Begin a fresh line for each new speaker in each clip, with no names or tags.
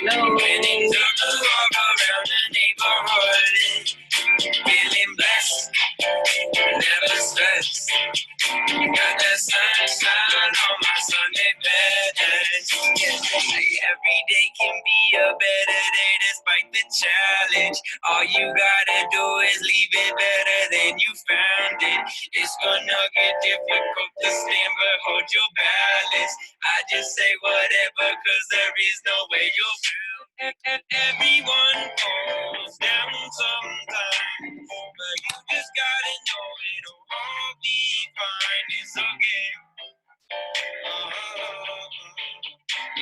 Winning to walk around the neighborhood. Feeling blessed, never stressed. Got that sunshine on my Sunday best. Yeah, like every day can be a better day despite the challenge. All you gotta do is leave it better than you found it. It's gonna get difficult to stand, but hold your balance. I just say whatever, cause there is no way you'll drown. Everyone falls down sometimes, but you just gotta know it'll all be fine. It's okay.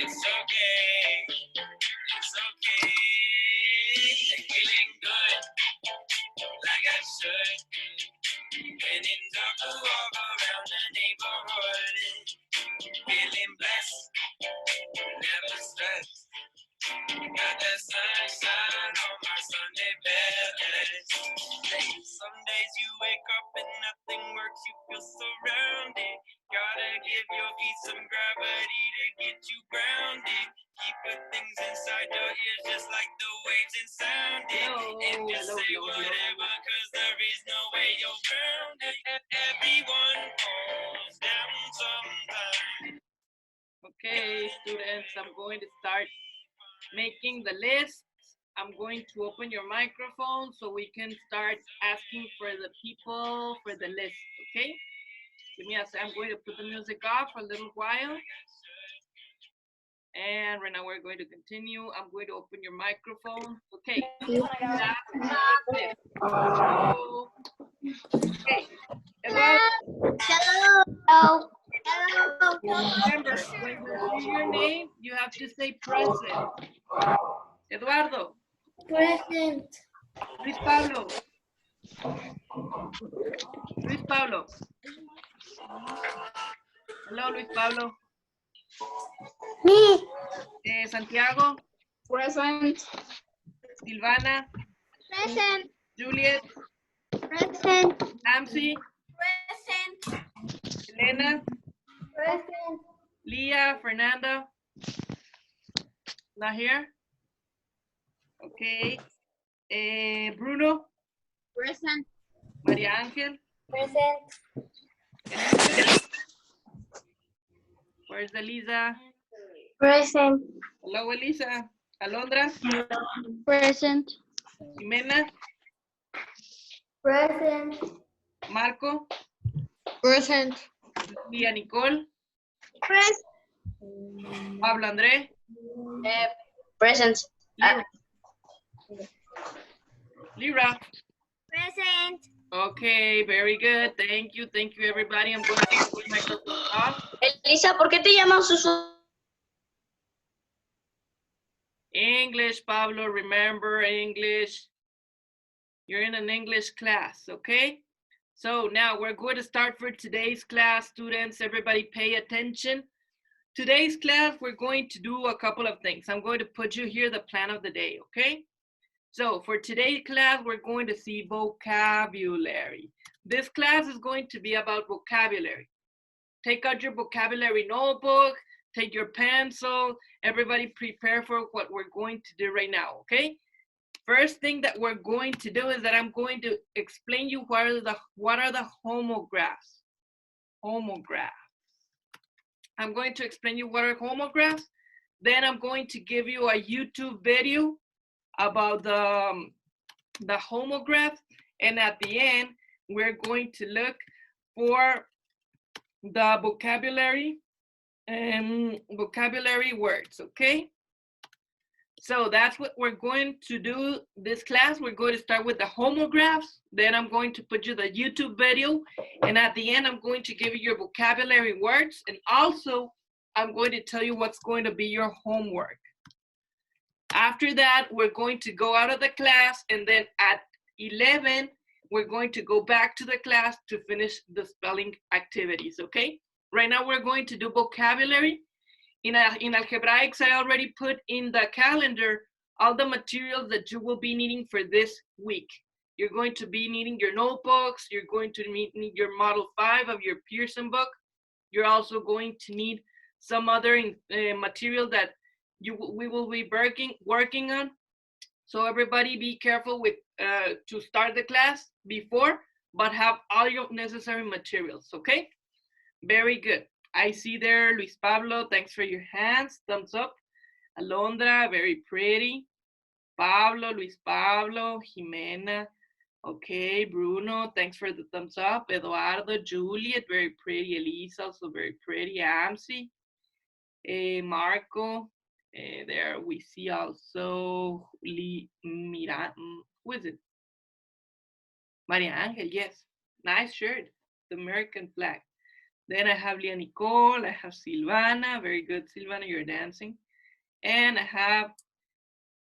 It's okay. It's okay. Feeling good, like I should. When in dark to walk around the neighborhood. Feeling blessed, never stressed. Got that sunshine on my Sunday best. Some days you wake up and nothing works, you feel surrounded. Gotta give your feet some gravity to get you grounded. Keep good things inside your ears just like the waves and sound it. And just say whatever, cause there is no way you're grounded. Everyone falls down sometime.
Okay, students, I'm going to start making the list. I'm going to open your microphone so we can start asking for the people for the list, okay? Give me a second. I'm going to put the music off for a little while. And right now we're going to continue. I'm going to open your microphone. Okay. Okay. Eduardo.
Hello.
Remember, when you see your name, you have to say present. Eduardo.
Present.
Luis Pablo. Luis Pablo. Hello, Luis Pablo.
Me.
Santiago.
Present.
Silvana.
Present.
Juliet.
Present.
Nancy.
Present.
Elena.
Present.
Leah. Fernanda. Not here. Okay. Bruno.
Present.
Maria Ángel.
Present.
Elizabeth. Where's Elisa?
Present.
Hello, Elisa. Alondra.
Present.
Jimena.
Present.
Marco.
Present.
Lía Nicole.
Present.
Pablo André.
Present.
Lira.
Present.
Okay, very good. Thank you. Thank you, everybody. I'm going to put my microphone off.
Elisa, ¿por qué te llaman Susu?
English, Pablo. Remember English. You're in an English class, okay? So now we're going to start for today's class, students. Everybody pay attention. Today's class, we're going to do a couple of things. I'm going to put you here the plan of the day, okay? So for today's class, we're going to see vocabulary. This class is going to be about vocabulary. Take out your vocabulary notebook, take your pencil. Everybody prepare for what we're going to do right now, okay? First thing that we're going to do is that I'm going to explain you what are the homographs. Homographs. I'm going to explain you what are homographs. Then I'm going to give you a YouTube video about the homograph. And at the end, we're going to look for the vocabulary and vocabulary words, okay? So that's what we're going to do this class. We're going to start with the homographs. Then I'm going to put you the YouTube video. And at the end, I'm going to give you your vocabulary words. And also, I'm going to tell you what's going to be your homework. After that, we're going to go out of the class. And then at 11, we're going to go back to the class to finish the spelling activities, okay? Right now, we're going to do vocabulary. In Algebraics, I already put in the calendar all the materials that you will be needing for this week. You're going to be needing your notebooks. You're going to need your Model 5 of your Pearson book. You're also going to need some other material that we will be working on. So everybody be careful with to start the class before, but have all your necessary materials, okay? Very good. I see there, Luis Pablo, thanks for your hands, thumbs up. Alondra, very pretty. Pablo, Luis Pablo, Jimena, okay, Bruno, thanks for the thumbs up. Eduardo, Juliet, very pretty. Elisa, also very pretty. Amsi, Marco, there we see also who is it? Maria Angel, yes. Nice shirt, the American flag. Then I have Leah Nicole, I have Silvana, very good, Silvana, you're dancing. And I have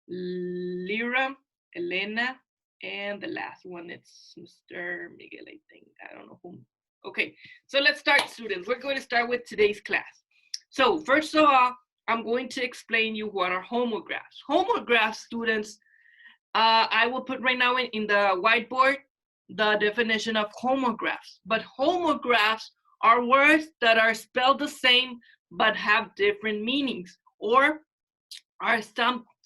Lyra, Elena, and the last one, it's Mr. Miguel, I think. I don't know whom. Okay, so let's start, students. We're going to start with today's class. So first of all, I'm going to explain you what are homographs. Homographs, students, I will put right now in the whiteboard the definition of homographs. But homographs are words that are spelled the same but have different meanings, or are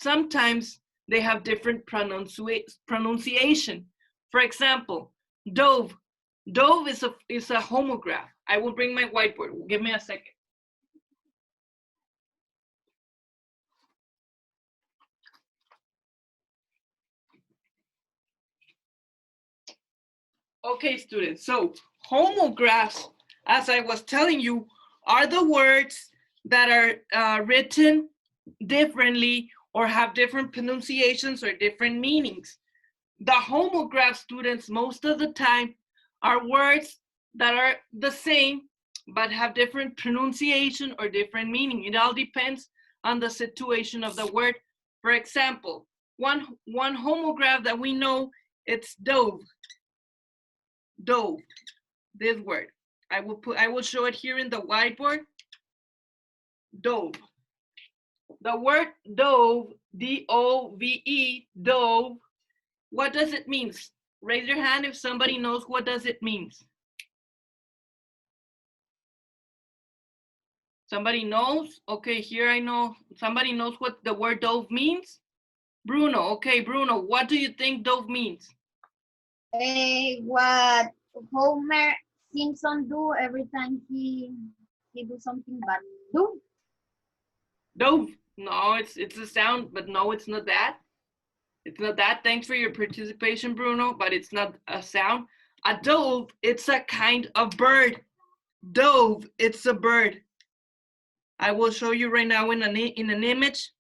sometimes they have different pronunciation. For example, dove. Dove is a homograph. I will bring my whiteboard. Give me a second. Okay, students, so homographs, as I was telling you, are the words that are written differently or have different pronunciations or different meanings. The homograph, students, most of the time are words that are the same but have different pronunciation or different meaning. It all depends on the situation of the word. For example, one homograph that we know, it's dove. Dove, this word. I will show it here in the whiteboard. Dove. The word dove, D-O-V-E, dove, what does it mean? Raise your hand if somebody knows what does it mean. Somebody knows? Okay, here I know. Somebody knows what the word dove means? Bruno, okay, Bruno, what do you think dove means?
What Homer Simpson do every time he do something bad. Do?
Dove. No, it's a sound, but no, it's not that. It's not that. Thanks for your participation, Bruno, but it's not a sound. A dove, it's a kind of bird. Dove, it's a bird. I will show you right now in an image.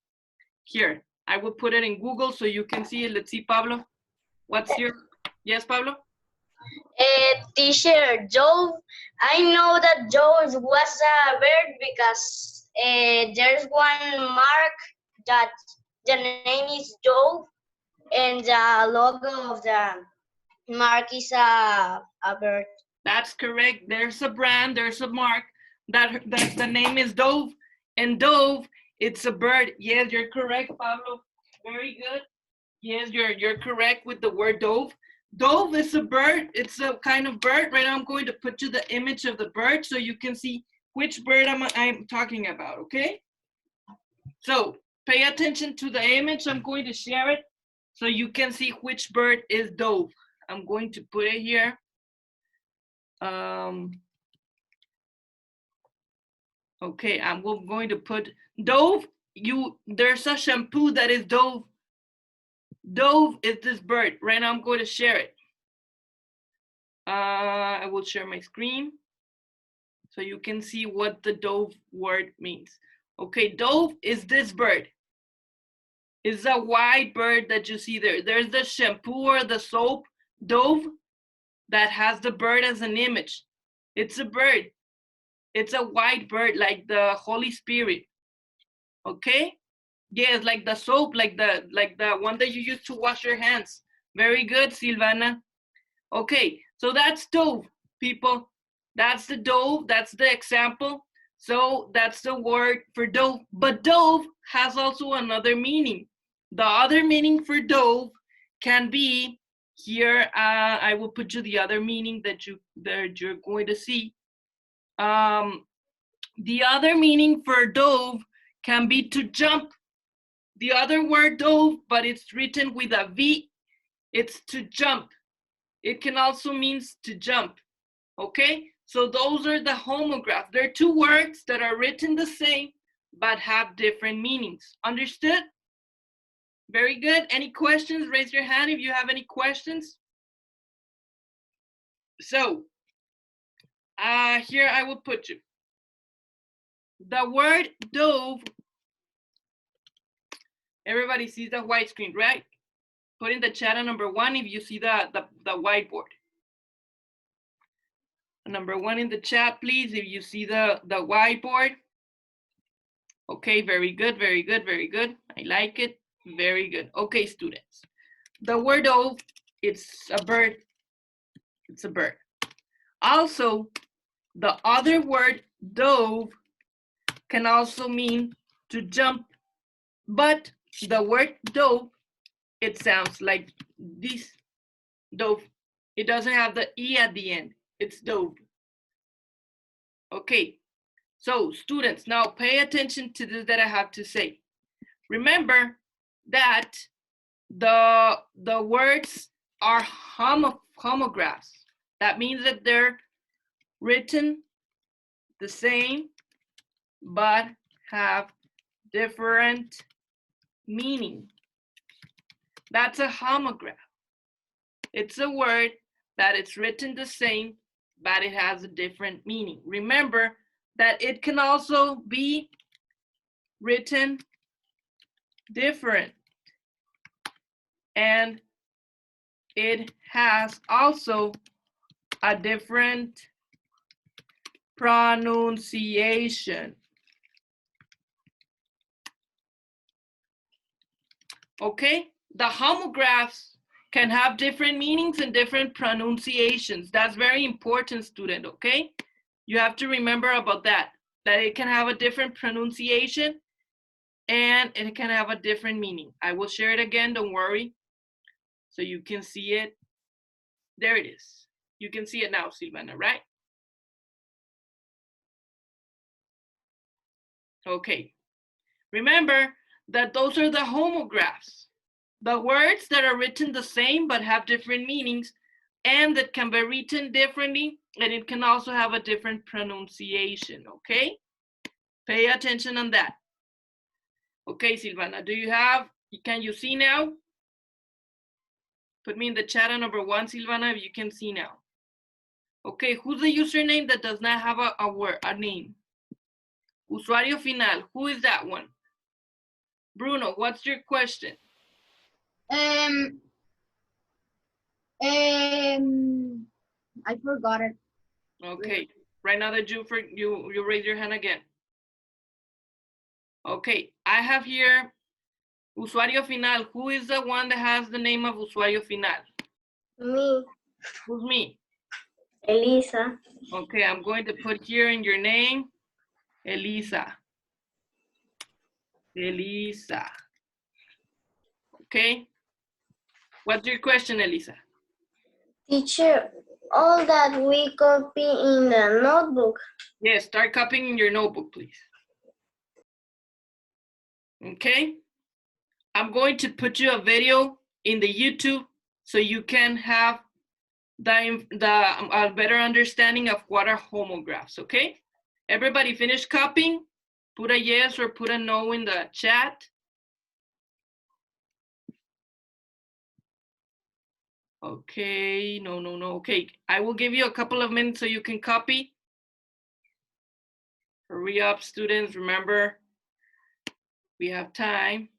Here, I will put it in Google so you can see it. Let's see, Pablo. What's your, yes, Pablo?
Teacher, Joe, I know that Joe was a bird because there's one mark that the name is Joe and the logo of the mark is a bird.
That's correct. There's a brand, there's a mark that the name is Dove, and Dove, it's a bird. Yes, you're correct, Pablo. Very good. Yes, you're correct with the word dove. Dove is a bird. It's a kind of bird. Right now I'm going to put you the image of the bird so you can see which bird I'm talking about, okay? So pay attention to the image. I'm going to share it so you can see which bird is dove. I'm going to put it here. Okay, I'm going to put Dove. There's a shampoo that is Dove. Dove is this bird. Right now I'm going to share it. I will share my screen so you can see what the Dove word means. Okay, Dove is this bird. It's a white bird that you see there. There's the shampoo or the soap, Dove, that has the bird as an image. It's a bird. It's a white bird, like the Holy Spirit. Okay? Yes, like the soap, like the one that you use to wash your hands. Very good, Silvana. Okay, so that's dove, people. That's the dove, that's the example. So that's the word for dove. But dove has also another meaning. The other meaning for dove can be here. I will put you the other meaning that you're going to see. The other meaning for dove can be to jump. the other word dove, but it's written with a V, it's to jump. It can also mean to jump, okay? So those are the homograph. They're two words that are written the same, but have different meanings. Understood? Very good. Any questions? Raise your hand if you have any questions. So, here I will put you. The word dove, everybody sees the white screen, right? Put in the chat on number 1 if you see the whiteboard. Number 1 in the chat, please, if you see the whiteboard. Okay, very good, very good, very good. I like it. Very good. Okay, students. The word dove, it's a bird. It's a bird. Also, the other word dove can also mean to jump, but the word dove, it sounds like this, dove. It doesn't have the E at the end. It's dove. Okay, so students, now pay attention to this that I have to say. Remember that the words are homographs. That means that they're written the same, but have different meaning. That's a homograph. It's a word that it's written the same, but it has a different meaning. Remember that it can also be written different, and it has also a different pronunciation. Okay, the homographs can have different meanings and different pronunciations. That's very important, student, okay? You have to remember about that it can have a different pronunciation and it can have a different meaning. I will share it again, don't worry, so you can see it. There it is. You can see it now, Silvana, right? Okay. Remember that those are the homographs, the words that are written the same but have different meanings and that can be written differently, and it can also have a different pronunciation, okay? Pay attention on that. Okay, Silvana, can you see now? Put me in the chat on number 1, Silvana, if you can see now. Okay, who's the username that does not have a name? Usuario final, who is that one? Bruno, what's your question?
I forgot it.
Okay, right now that you raise your hand again. Okay, I have here usuario final. Who is the one that has the name of usuario final?
Me.
Who's me?
Elisa.
Okay, I'm going to put here in your name, Elisa. Elisa. Okay. What's your question, Elisa?
Teacher, all that we copy in the notebook.
Yes, start copying in your notebook, please. Okay. I'm going to put you a video in the YouTube so you can have a better understanding of what are homographs, okay? Everybody finish copying? Put a yes or put a no in the chat. Okay, no. Okay, I will give you a couple of minutes so you can copy. Hurry up, students, remember, we have time.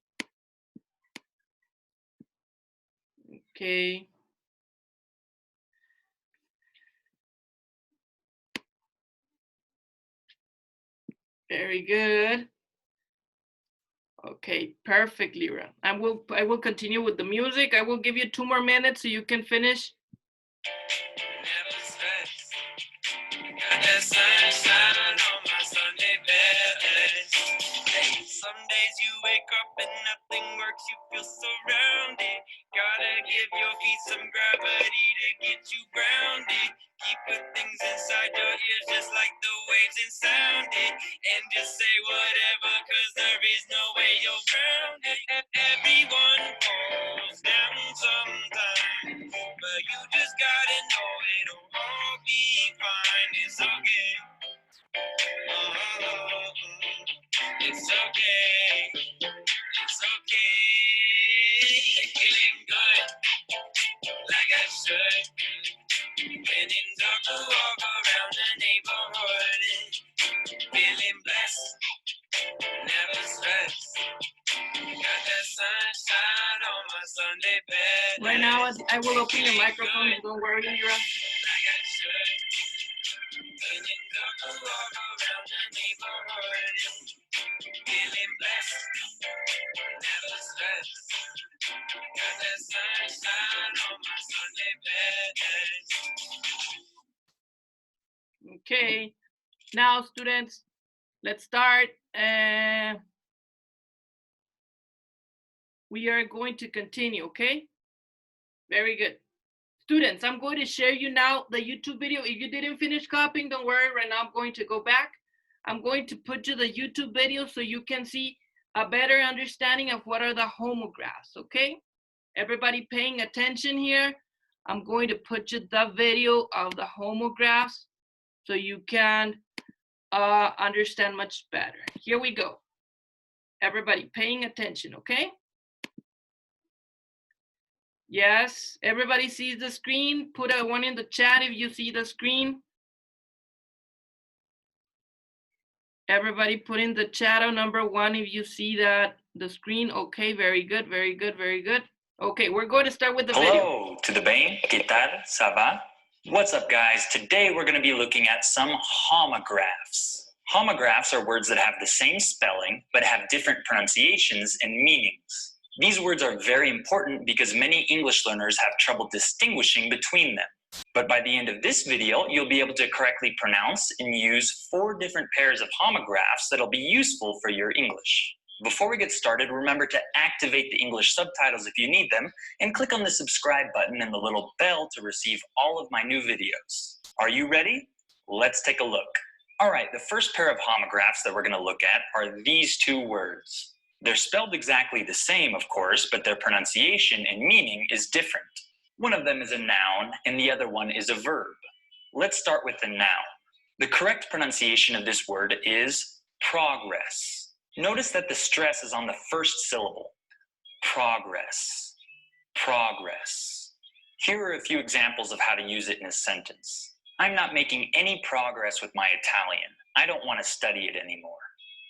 Okay. Very good. Okay, perfect, Lyra. I will continue with the music. I will give you 2 more minutes so you can finish.
Never stress. Got that sunshine on my Sunday best. Hey, some days you wake up and nothing works, you feel surrounded. Gotta give your feet some gravity to get you grounded. Keep good things inside your ears just like the waves and sound it. And just say whatever, cause there is no way you're grounded. It's okay. It's okay. Feeling good, like I should. When in dark, to walk around the neighborhood. Feeling blessed, never stressed. Got that sunshine on my Sunday bed.
Right now, I will open your microphone. Don't worry, Ira.
Like I should. When in dark, to walk around the neighborhood. Feeling blessed, never stressed. Got that sunshine on my Sunday bed.
Okay. Now, students, let's start. We are going to continue, okay? Very good. Students, I'm going to share you now the YouTube video. If you didn't finish copying, don't worry. Right now, I'm going to go back. I'm going to put you the YouTube video so you can see a better understanding of what are the homographs, okay? Everybody paying attention here. I'm going to put you the video of the homographs so you can understand much better. Here we go. Everybody paying attention, okay? Yes, everybody sees the screen. Put a 1 in the chat if you see the screen. Everybody put in the chat on number 1 if you see that the screen. Okay, very good, very good, very good. Okay, we're going to start with the video.
Hello, tudo bem? Que tal? Ça va? What's up, guys? Today we're going to be looking at some homographs. Homographs are words that have the same spelling but have different pronunciations and meanings. These words are very important because many English learners have trouble distinguishing between them. But by the end of this video, you'll be able to correctly pronounce and use 4 different pairs of homographs that'll be useful for your English. Before we get started, remember to activate the English subtitles if you need them, and click on the subscribe button and the little bell to receive all of my new videos. Are you ready? Let's take a look. All right, the first pair of homographs that we're going to look at are these 2 words. They're spelled exactly the same, of course, but their pronunciation and meaning is different. One of them is a noun, and the other one is a verb. Let's start with the noun. The correct pronunciation of this word is progress. Notice that the stress is on the first syllable. Progress. Progress. Here are a few examples of how to use it in a sentence. I'm not making any progress with my Italian. I don't want to study it anymore.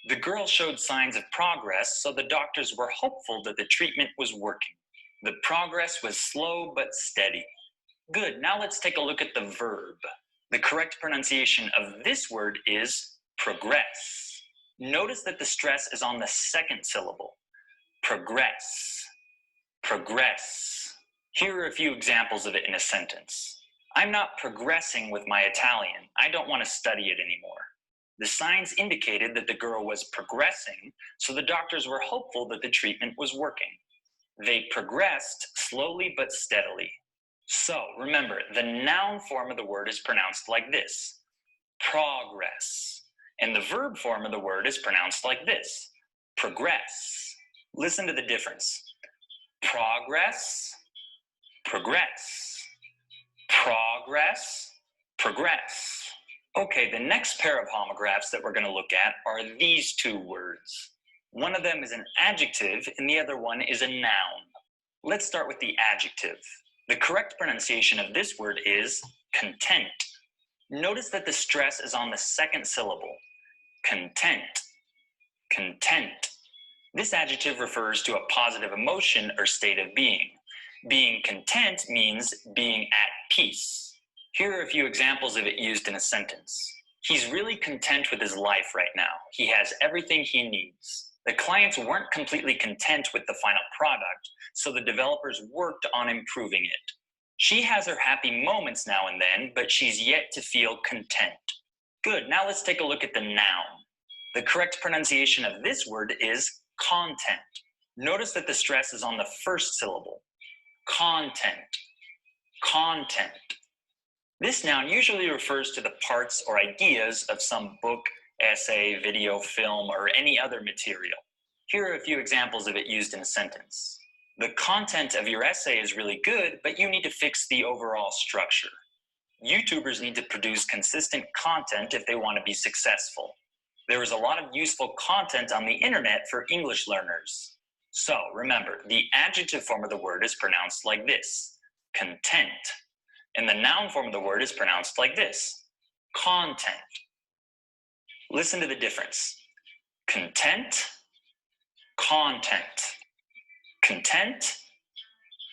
The girl showed signs of progress, so the doctors were hopeful that the treatment was working. The progress was slow but steady. Good, now let's take a look at the verb. The correct pronunciation of this word is progress. Notice that the stress is on the second syllable. Progress. Progress. Here are a few examples of it in a sentence. I'm not progressing with my Italian. I don't want to study it anymore. The signs indicated that the girl was progressing, so the doctors were hopeful that the treatment was working. They progressed slowly but steadily. So remember, the noun form of the word is pronounced like this, progress. And the verb form of the word is pronounced like this, progress. Listen to the difference. Progress, progress, progress, progress. Okay, the next pair of homographs that we're going to look at are these 2 words. One of them is an adjective and the other one is a noun. Let's start with the adjective. The correct pronunciation of this word is content. Notice that the stress is on the second syllable. Content. Content. This adjective refers to a positive emotion or state of being. Being content means being at peace. Here are a few examples of it used in a sentence. He's really content with his life right now. He has everything he needs. The clients weren't completely content with the final product, so the developers worked on improving it. She has her happy moments now and then, but she's yet to feel content. Good, now let's take a look at the noun. The correct pronunciation of this word is content. Notice that the stress is on the first syllable. Content. Content. This noun usually refers to the parts or ideas of some book, essay, video, film, or any other material. Here are a few examples of it used in a sentence. The content of your essay is really good, but you need to fix the overall structure. YouTubers need to produce consistent content if they want to be successful. There is a lot of useful content on the internet for English learners. So remember, the adjective form of the word is pronounced like this, content. And the noun form of the word is pronounced like this, content. Listen to the difference. Content, content. Content,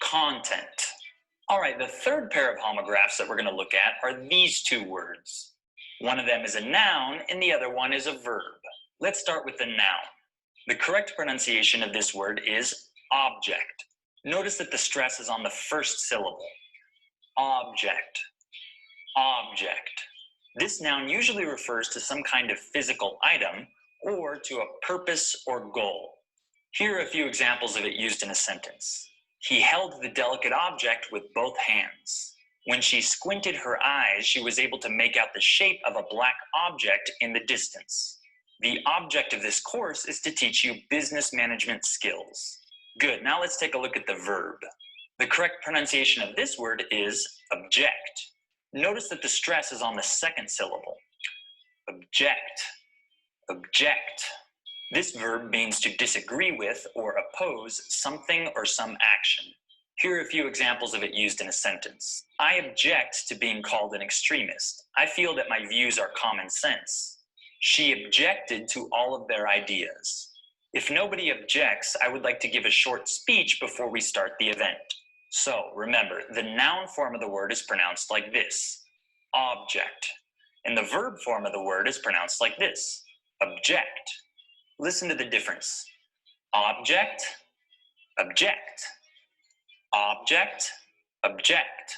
content. All right, the third pair of homographs that we're going to look at are these two words. One of them is a noun and the other one is a verb. Let's start with the noun. The correct pronunciation of this word is object. Notice that the stress is on the first syllable. Object, object. This noun usually refers to some kind of physical item or to a purpose or goal. Here are a few examples of it used in a sentence. He held the delicate object with both hands. When she squinted her eyes, she was able to make out the shape of a black object in the distance. The object of this course is to teach you business management skills. Good, now let's take a look at the verb. The correct pronunciation of this word is object. Notice that the stress is on the second syllable. Object, object. This verb means to disagree with or oppose something or some action. Here are a few examples of it used in a sentence. I object to being called an extremist. I feel that my views are common sense. She objected to all of their ideas. If nobody objects, I would like to give a short speech before we start the event. So remember, the noun form of the word is pronounced like this, object. And the verb form of the word is pronounced like this, object. Listen to the difference. Object, object. Object, object.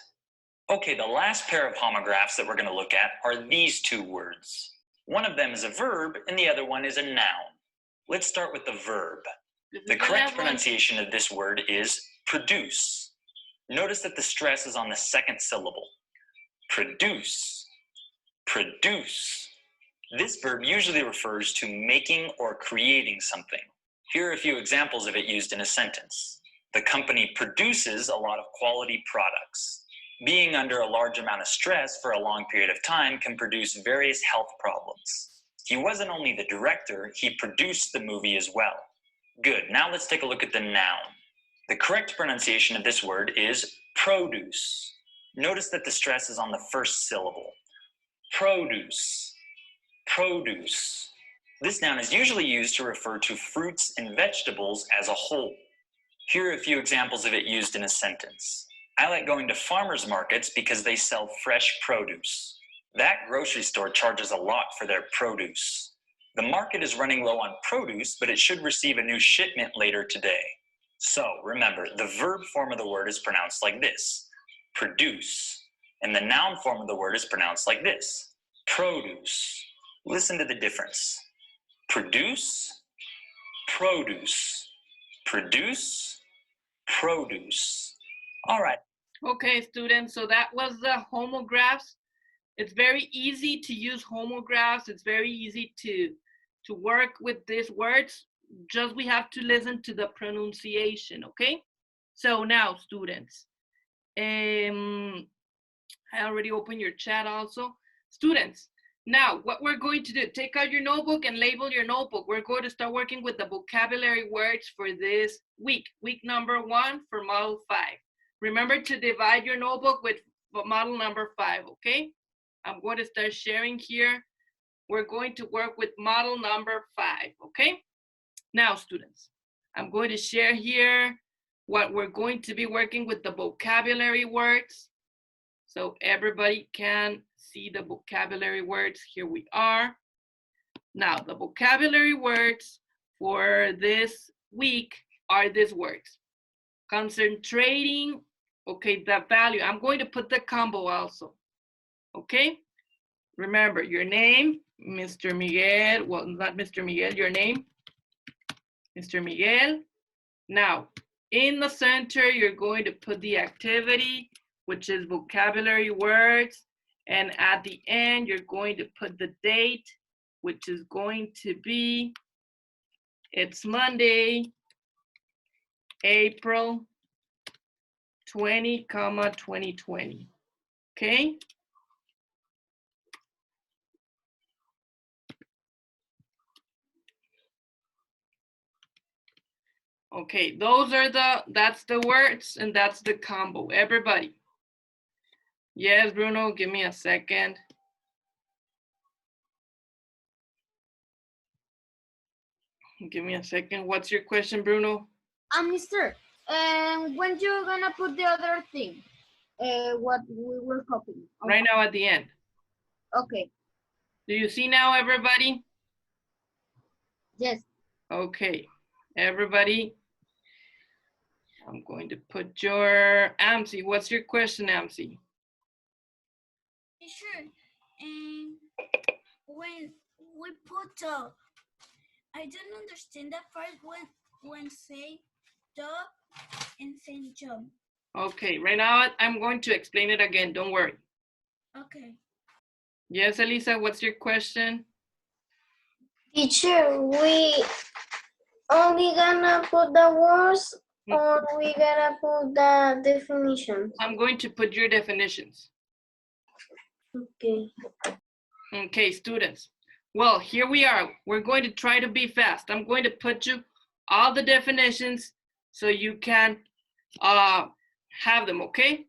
Okay, the last pair of homographs that we're going to look at are these two words. One of them is a verb and the other one is a noun. Let's start with the verb. The correct pronunciation of this word is produce. Notice that the stress is on the second syllable. Produce, produce. This verb usually refers to making or creating something. Here are a few examples of it used in a sentence. The company produces a lot of quality products. Being under a large amount of stress for a long period of time can produce various health problems. He wasn't only the director, he produced the movie as well. Good, now let's take a look at the noun. The correct pronunciation of this word is produce. Notice that the stress is on the first syllable. Produce, produce. This noun is usually used to refer to fruits and vegetables as a whole. Here are a few examples of it used in a sentence. I like going to farmers markets because they sell fresh produce. That grocery store charges a lot for their produce. The market is running low on produce, but it should receive a new shipment later today. So remember, the verb form of the word is pronounced like this, produce. And the noun form of the word is pronounced like this, produce. Listen to the difference. Produce, produce. Produce, produce. All right.
Okay, students, so that was the homographs. It's very easy to use homographs. It's very easy to work with these words. Just we have to listen to the pronunciation, okay? So now, students, I already opened your chat also. Students, now what we're going to do, take out your notebook and label your notebook. We're going to start working with the vocabulary words for this week, week number 1 for model 5. Remember to divide your notebook with model number 5, okay? I'm going to start sharing here. We're going to work with model number 5, okay? Now, students, I'm going to share here what we're going to be working with the vocabulary words. So everybody can see the vocabulary words. Here we are. Now, the vocabulary words for this week are these words. Concentrating, okay, the value. I'm going to put the combo also, okay? Remember, your name, Mr. Miguel, well, not Mr. Miguel, your name, Mr. Miguel. Now, in the center, you're going to put the activity, which is vocabulary words. And at the end, you're going to put the date, which is going to be, it's Monday, April 20, 2020, okay? Okay, that's the words and that's the combo. Everybody. Yes, Bruno, give me a second. Give me a second. What's your question, Bruno?
Mister, when you gonna put the other thing? What we were copying.
Right now at the end.
Okay.
Do you see now, everybody?
Yes.
Okay, everybody. I'm going to put your Amsi. What's your question, Amsi?
Sure. And when we put I don't understand that part when say dog and Saint John.
Okay, right now I'm going to explain it again. Don't worry.
Okay.
Yes, Elisa, what's your question?
Teacher, we only gonna put the words or we gonna put the definitions?
I'm going to put your definitions.
Okay.
Okay, students. Well, here we are. We're going to try to be fast. I'm going to put you all the definitions so you can have them, okay?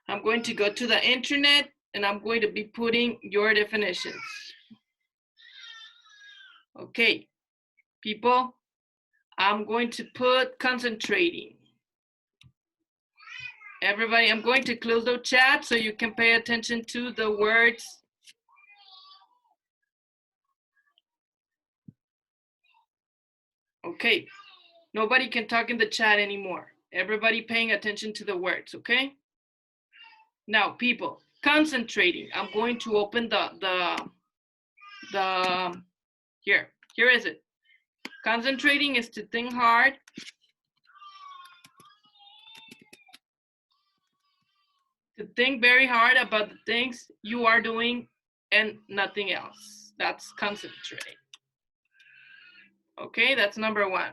I'm going to go to the internet and I'm going to be putting your definitions. Okay, people, I'm going to put concentrating. Everybody, I'm going to close the chat so you can pay attention to the words. Okay, nobody can talk in the chat anymore. Everybody paying attention to the words, okay? Now, people, concentrating. I'm going to open here is it. Concentrating is to think hard. To think very hard about the things you are doing and nothing else. That's concentrate. Okay, that's number one.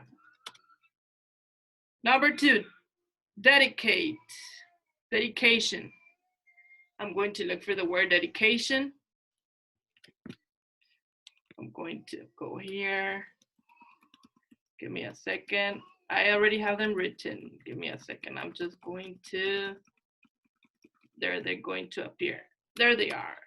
Number two, dedicate. Dedication. I'm going to look for the word dedication. I'm going to go here. Give me a second. I already have them written. Give me a second. I'm just going to, there they're going to appear. There they are.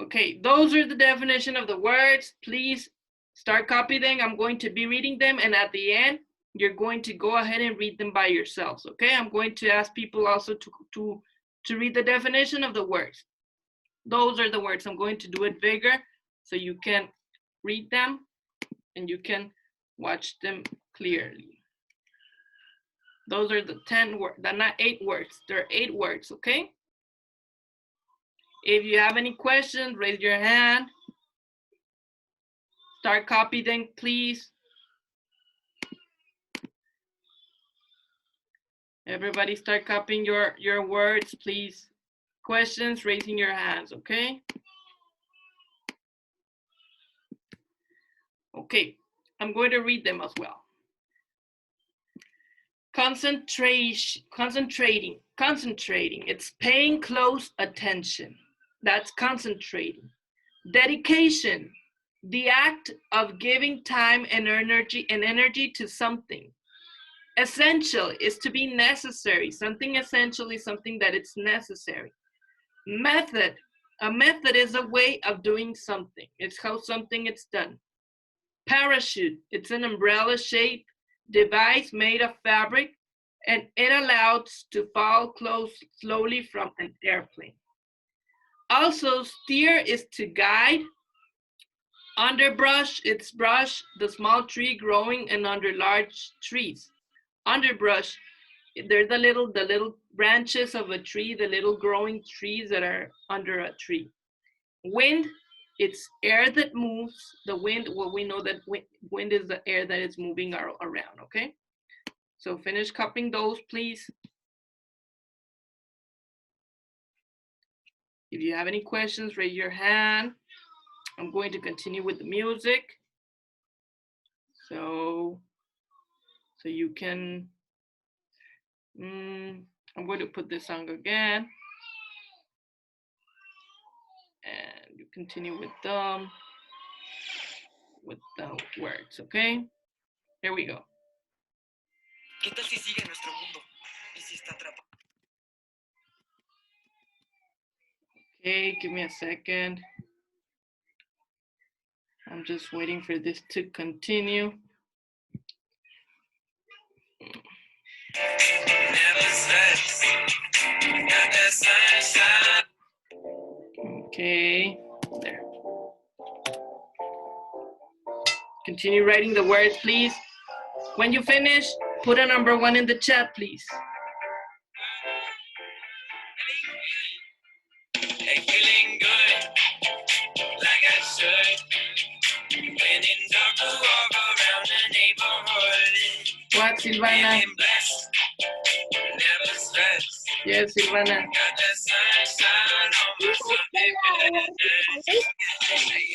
Okay, those are the definition of the words. Please start copying. I'm going to be reading them, and at the end, you're going to go ahead and read them by yourselves, okay? I'm going to ask people also to read the definition of the words. Those are the words. I'm going to do it bigger so you can read them and you can watch them clearly. Those are the 10 words. They're not 8 words. They're 8 words, okay? If you have any questions, raise your hand. Start copying, please. Everybody start copying your words, please. Questions, raising your hands, okay? Okay, I'm going to read them as well. Concentrating, it's paying close attention. That's concentrating. Dedication, the act of giving time and energy to something. Essential is to be necessary. Something essential is something that it's necessary. Method, a method is a way of doing something. It's how something is done. Parachute, it's an umbrella shaped device made of fabric and it allows to fall slowly from an airplane. Also, steer is to guide. Underbrush, it's brush, the small tree growing and under large trees. Underbrush, they're the little branches of a tree, the little growing trees that are under a tree. Wind, it's air that moves. The wind, well, we know that wind is the air that is moving around, okay? So finish copying those, please. If you have any questions, raise your hand. I'm going to continue with the music. So you can, I'm going to put this song again. And you continue with the words, okay? Here we go.
¿Qué tal si sigue nuestro mundo? ¿Y si está atrapado?
Okay, give me a second. I'm just waiting for this to continue. Okay, there. Continue writing the words, please. When you finish, put a number 1 in the chat, please.
Feeling good, like I should. When in dark, to walk around the neighborhood.
What, Silvana?
Feeling blessed, never stressed.
Yes, Silvana.
Got the sunshine on my Sunday best. Every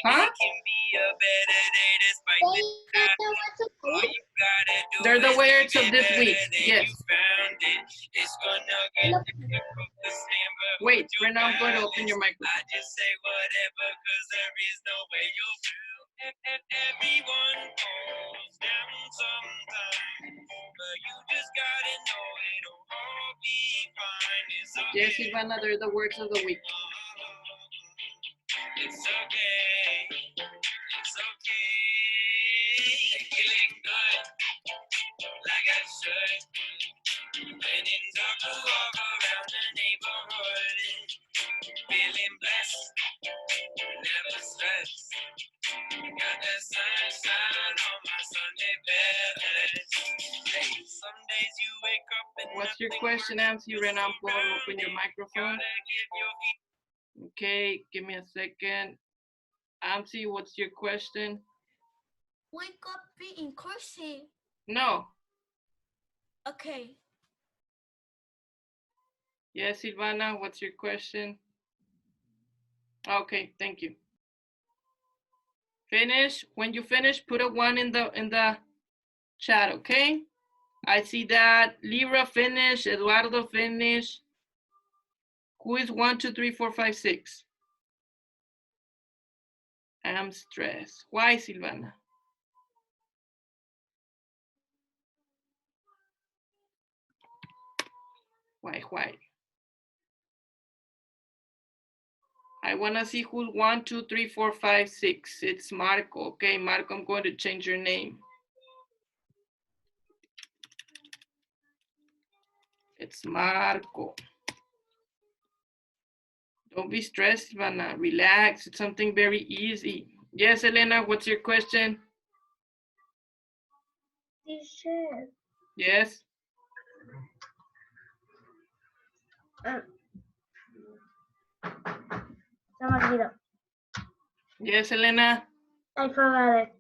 Huh?
day can be a better day despite the clouds. All you gotta do
They're the
is
words
leave
of
it
this
better
week.
than
Yes.
you found it. It's gonna get difficult to stand, but
Wait,
you
right now I'm going to
got
open
this.
your microphone.
I just say whatever, cause there is no way you'll fail. Everyone falls down sometimes, but you just gotta know it'll all be fine. It's okay.
Yes, Silvana, they're the words of the week.
It's okay. It's okay. Feeling good, like I should. When in dark, to walk around the neighborhood. Feeling blessed, never stressed. Got the sunshine on my Sunday best. Hey, some days you wake up and
What's your
nothing
question,
works,
Nancy?
you're
Right now I'm going to open your
surrounded.
microphone.
Gotta give your feet.
Okay, give me a second. Amsi, what's your question?
We copy in cursive.
No.
Okay.
Yes, Silvana, what's your question? Okay, thank you. Finish. When you finish, put a 1 in the chat, okay? I see that Lyra finished, Eduardo finished. Who is 1, 2, 3, 4, 5, 6? I'm stressed. Why, Silvana? Why? I want to see who's 1, 2, 3, 4, 5, 6. It's Marco. Okay, Marco, I'm going to change your name. It's Marco. Don't be stressed, Ivana. Relax. It's something very easy. Yes, Elena, what's your question?
Teacher.
Yes?
Se me olvidó.
Yes, Elena?
I forgot it.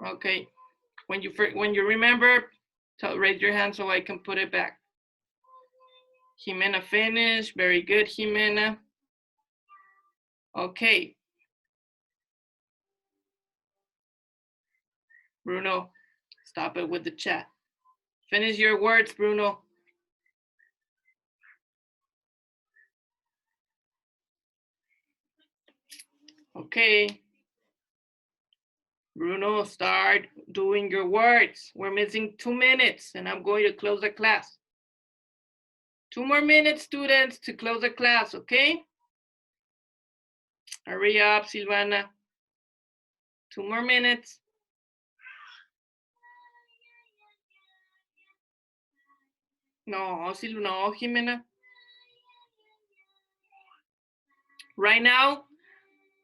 Okay. When you remember, raise your hand so I can put it back. Jimena finished. Very good, Jimena. Okay. Bruno, stop it with the chat. Finish your words, Bruno. Okay. Bruno, start doing your words. We're missing 2 minutes and I'm going to close the class. 2 more minutes, students, to close the class, okay? Hurry up, Silvana. 2 more minutes. No, no, Jimena. Right now,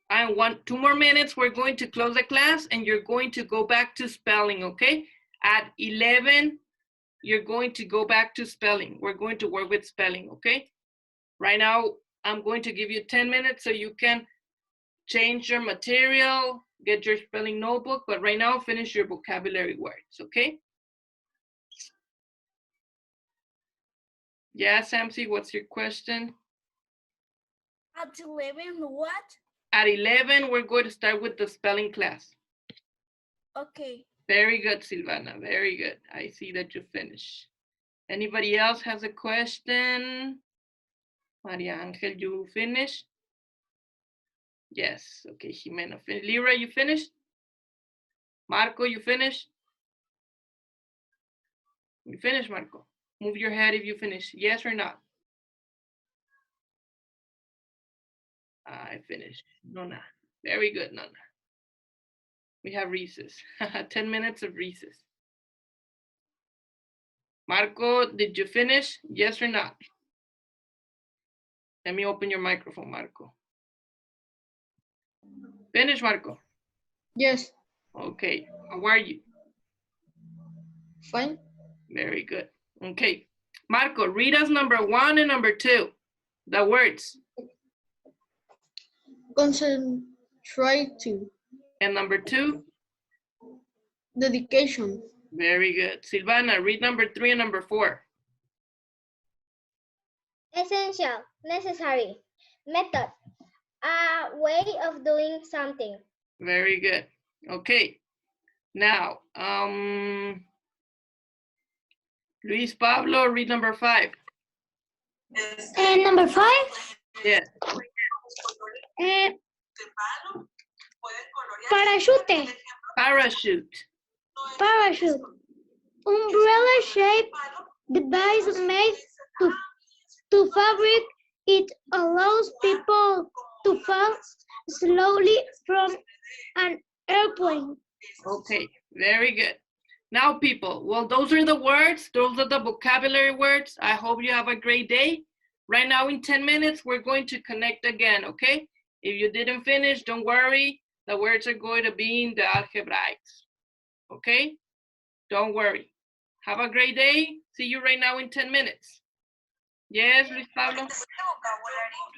I want 2 more minutes. We're going to close the class and you're going to go back to spelling, okay? At 11, you're going to go back to spelling. We're going to work with spelling, okay? Right now, I'm going to give you 10 minutes so you can change your material, get your spelling notebook, but right now, finish your vocabulary words, okay? Yeah, Samsi, what's your question?
At 11, what?
At 11, we're going to start with the spelling class.
Okay.
Very good, Silvana, very good. I see that you finished. Anybody else has a question? Maria Angel, you finished? Yes, okay, Jimena. Lyra, you finished? Marco, you finished? You finished, Marco? Move your head if you finish. Yes or not? I finished. Nona. Very good, Nona. We have recess. 10 minutes of recess. Marco, did you finish? Yes or not? Let me open your microphone, Marco. Finish, Marco.
Yes.
Okay. How are you?
Fine.
Very good. Okay. Marco, read us number 1 and number 2. The words.
Concentrate to.
And number 2.
Dedication.
Very good. Silvana, read number 3 and number 4.
Essential, necessary, method, a way of doing something.
Very good. Okay. Now, Luis Pablo, read number 5.
And number 5?
Yes.
Parachute.
Parachute.
Parachute. Umbrella-shaped device made to fabric. It allows people to fall slowly from an airplane.
Okay, very good. Now, people, well, those are the words. Those are the vocabulary words. I hope you have a great day. Right now, in 10 minutes, we're going to connect again, okay? If you didn't finish, don't worry. The words are going to be in the algebraics, okay? Don't worry. Have a great day. See you right now in 10 minutes. Yes, Luis Pablo?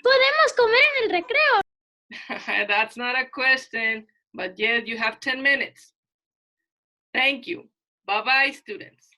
¿Podemos comer en el recreo?
That's not a question, but yes, you have 10 minutes. Thank you. Bye-bye, students.